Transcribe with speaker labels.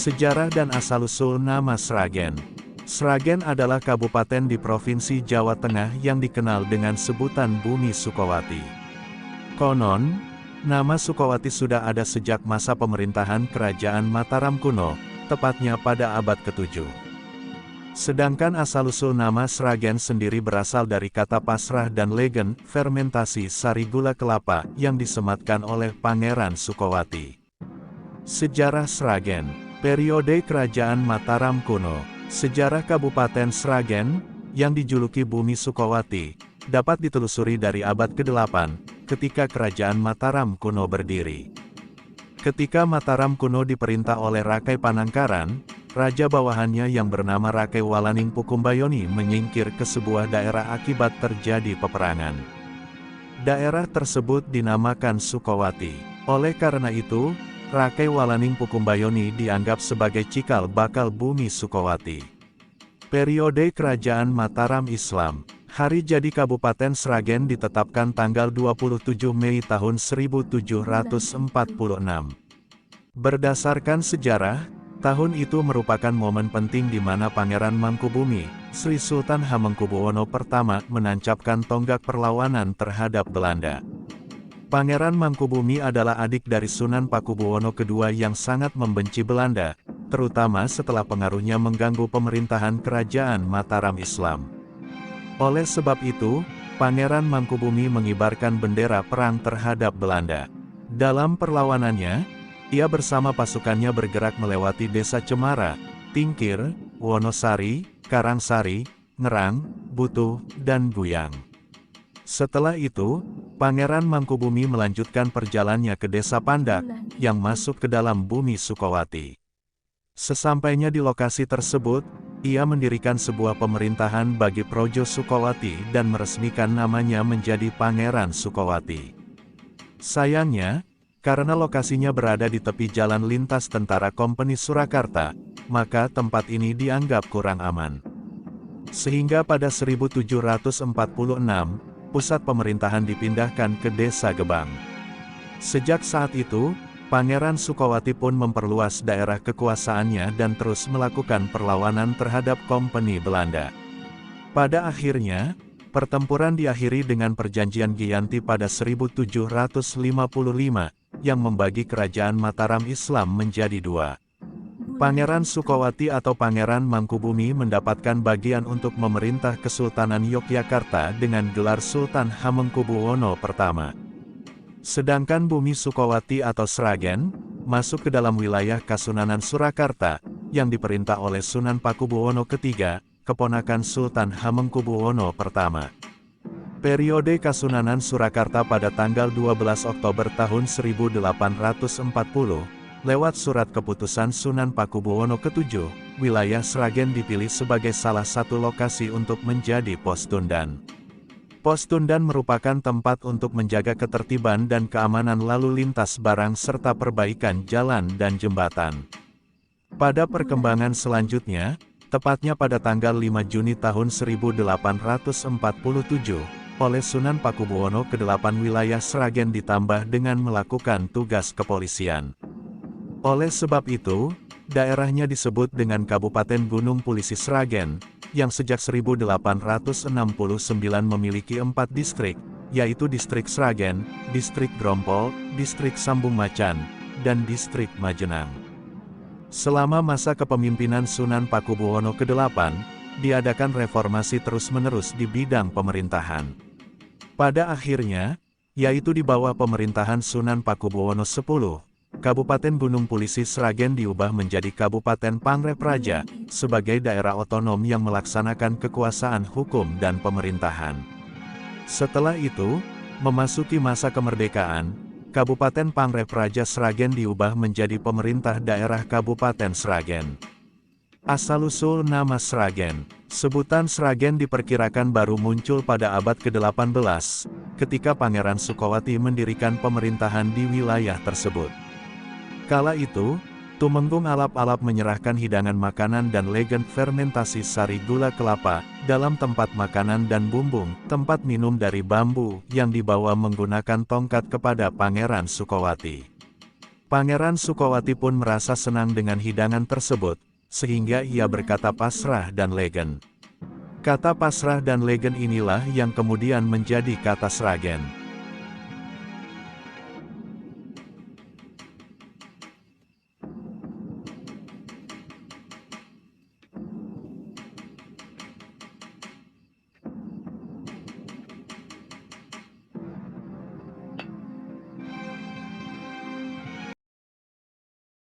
Speaker 1: Sejarah dan asal-usul nama Sragen. Sragen adalah kabupaten di Provinsi Jawa Tengah yang dikenal dengan sebutan Bumi Sukowati. Konon, nama Sukowati sudah ada sejak masa pemerintahan Kerajaan Mataram kuno, tepatnya pada abad ke-7. Sedangkan asal-usul nama Sragen sendiri berasal dari kata pasrah dan legen, fermentasi sari gula kelapa, yang disematkan oleh Pangeran Sukowati. Sejarah Sragen. Periode Kerajaan Mataram kuno. Sejarah Kabupaten Sragen, yang dijuluki Bumi Sukowati, dapat ditelusuri dari abad ke-8, ketika Kerajaan Mataram kuno berdiri. Ketika Mataram kuno diperintah oleh Rakai Panangkaran, raja bawahannya yang bernama Rakai Walaning Pukumbayoni menyingkir ke sebuah daerah akibat terjadi peperangan. Daerah tersebut dinamakan Sukowati. Oleh karena itu, Rakai Walaning Pukumbayoni dianggap sebagai cikal bakal Bumi Sukowati. Periode Kerajaan Mataram Islam. Hari jadi Kabupaten Sragen ditetapkan tanggal 27 Mei tahun 1746. Berdasarkan sejarah, tahun itu merupakan momen penting di mana Pangeran Mangkubumi, Sri Sultan Hamengkubuwono I menancapkan tonggak perlawanan terhadap Belanda. Pangeran Mangkubumi adalah adik dari Sunan Pakubuwono II yang sangat membenci Belanda, terutama setelah pengaruhnya mengganggu pemerintahan Kerajaan Mataram Islam. Oleh sebab itu, Pangeran Mangkubumi mengibarkan bendera perang terhadap Belanda. Dalam perlawanannya, ia bersama pasukannya bergerak melewati desa Cemara, Tingkir, Wonosari, Karangsari, Ngerang, Butuh, dan Guyang. Setelah itu, Pangeran Mangkubumi melanjutkan perjalanannya ke desa Pandak, yang masuk ke dalam Bumi Sukowati. Sesampainya di lokasi tersebut, ia mendirikan sebuah pemerintahan bagi Projo Sukowati dan meresmikan namanya menjadi Pangeran Sukowati. Sayangnya, karena lokasinya berada di tepi jalan lintas tentara Kompeni Surakarta, maka tempat ini dianggap kurang aman. Sehingga pada 1746, pusat pemerintahan dipindahkan ke Desa Gebang. Sejak saat itu, Pangeran Sukowati pun memperluas daerah kekuasaannya dan terus melakukan perlawanan terhadap Kompeni Belanda. Pada akhirnya, pertempuran diakhiri dengan Perjanjian Giyanti pada 1755, yang membagi Kerajaan Mataram Islam menjadi dua. Pangeran Sukowati atau Pangeran Mangkubumi mendapatkan bagian untuk memerintah Kesultanan Yogyakarta dengan gelar Sultan Hamengkubuwono I. Sedangkan Bumi Sukowati atau Sragen, masuk ke dalam wilayah Kasunanan Surakarta, yang diperintah oleh Sunan Pakubuwono III, keponakan Sultan Hamengkubuwono I. Periode Kasunanan Surakarta pada tanggal 12 Oktober tahun 1840, lewat surat keputusan Sunan Pakubuwono ke-7, wilayah Sragen dipilih sebagai salah satu lokasi untuk menjadi pos tundan. Pos tundan merupakan tempat untuk menjaga ketertiban dan keamanan lalu lintas barang serta perbaikan jalan dan jembatan. Pada perkembangan selanjutnya, tepatnya pada tanggal 5 Juni tahun 1847, oleh Sunan Pakubuwono ke-8 wilayah Sragen ditambah dengan melakukan tugas kepolisian. Oleh sebab itu, daerahnya disebut dengan Kabupaten Gunung Pulisi Sragen, yang sejak 1869 memiliki 4 distrik, yaitu Distrik Sragen, Distrik Grompol, Distrik Sambung Macan, dan Distrik Majenang. Selama masa kepemimpinan Sunan Pakubuwono ke-8, diadakan reformasi terus-menerus di bidang pemerintahan. Pada akhirnya, yaitu di bawah pemerintahan Sunan Pakubuwono X, Kabupaten Gunung Pulisi Sragen diubah menjadi Kabupaten Pangrepraja, sebagai daerah otonom yang melaksanakan kekuasaan hukum dan pemerintahan. Setelah itu, memasuki masa kemerdekaan, Kabupaten Pangrepraja Sragen diubah menjadi pemerintah daerah Kabupaten Sragen. Asal-usul nama Sragen. Sebutan Sragen diperkirakan baru muncul pada abad ke-18, ketika Pangeran Sukowati mendirikan pemerintahan di wilayah tersebut. Kala itu, Tumenggung alap-alap menyerahkan hidangan makanan dan legend fermentasi sari gula kelapa, dalam tempat makanan dan bumbung, tempat minum dari bambu, yang dibawa menggunakan tongkat kepada Pangeran Sukowati. Pangeran Sukowati pun merasa senang dengan hidangan tersebut, sehingga ia berkata pasrah dan legen. Kata pasrah dan legen inilah yang kemudian menjadi kata Sragen.